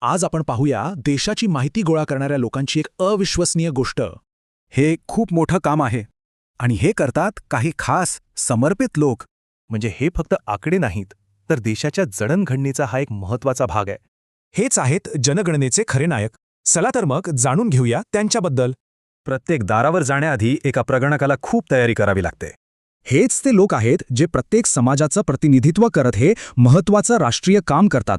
आज आपण पाहूया देशाची माहिती गोळा करणाऱ्या लोकांची एक अविश्वसनीय गोष्ट. हे खूप मोठं काम आहे आणि हे करतात काही खास समर्पित लोक. म्हणजे हे फक्त आकडे नाहीत, तर देशाच्या जडणघडणीचा हा एक महत्त्वाचा भाग आहे. हेच आहेत जनगणनेचे खरे नायक. चला तर मग जाणून घेऊया त्यांच्याबद्दल. प्रत्येक दारावर जाण्याआधी एका प्रगणकाला खूप तयारी करावी लागते. हेच ते लोक आहेत जे प्रत्येक समाजाचं प्रतिनिधित्व करत हे महत्त्वाचं राष्ट्रीय काम करतात.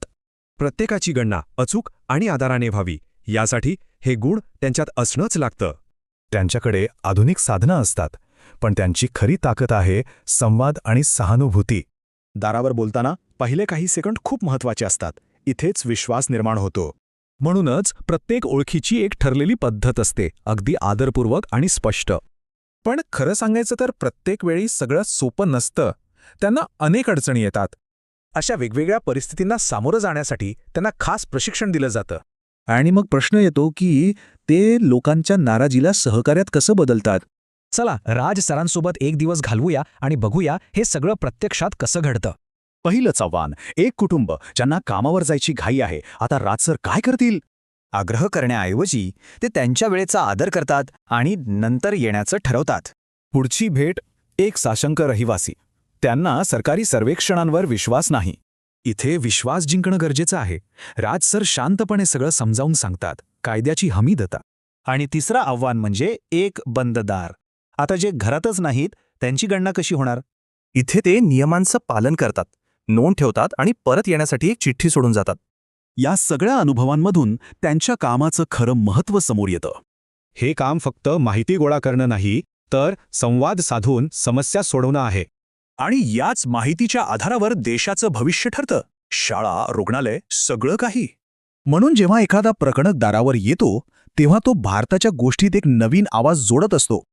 प्रत्येकाची गणना अचूक आणि आधाराने व्हावी यासाठी हे गुण त्यांच्यात असणंच लागतं. त्यांच्याकडे आधुनिक साधनं असतात, पण त्यांची खरी ताकद आहे संवाद आणि सहानुभूती. दारावर बोलताना पहिले काही सेकंड खूप महत्त्वाचे असतात. इथेच विश्वास निर्माण होतो. म्हणूनच प्रत्येक ओळखीची एक ठरलेली पद्धत असते, अगदी आदरपूर्वक आणि स्पष्ट. पण खरं सांगायचं तर प्रत्येक वेळी सगळं सोपं नसतं. त्यांना अनेक अडचणी येतात. अशा वेगवेगळ्या परिस्थितींना सामोरं जाण्यासाठी त्यांना खास प्रशिक्षण दिलं जातं. आणि मग प्रश्न येतो की ते लोकांच्या नाराजीला सहकार्यात कसं बदलतात. चला राज सरांसोबत एक दिवस घालवूया आणि बघूया हे सगळं प्रत्यक्षात कसं घडतं. पहिलंच आव्हान, एक कुटुंब ज्यांना कामावर जायची घाई आहे. आता राज सर काय करतील? आग्रह करण्याऐवजी ते त्यांच्या वेळेचा आदर करतात आणि नंतर येण्याचं ठरवतात. पुढची भेट एक साशंक रहिवासी. त्यांना सरकारी सर्वेक्षणांवर विश्वास नाही. इथे विश्वास जिंकणं गरजेचं आहे. राज सर शांतपणे सगळं समजावून सांगतात, कायद्याची हमी देतात. आणि तिसरं आव्हान म्हणजे एक बंद दार. आता जे घरातच नाहीत त्यांची गणना कशी होणार? इथे ते नियमांचं पालन करतात, नोंद ठेवतात आणि परत येण्यासाठी एक चिठ्ठी सोडून जातात. या सगळ्या अनुभवांमधून त्यांच्या कामाचं खरं महत्त्व समोर येतं. हे काम फक्त माहिती गोळा करणं नाही, तर संवाद साधून समस्या सोडवणं आहे. आणि याच माहितीच्या आधारावर देशाचं भविष्य ठरतं. शाळा, रुग्णालय, सगळं काही. म्हणून जेव्हा एखादा प्रकणक दारावर येतो, तेव्हा तो भारताच्या गोष्टीत एक नवीन आवाज जोडत असतो.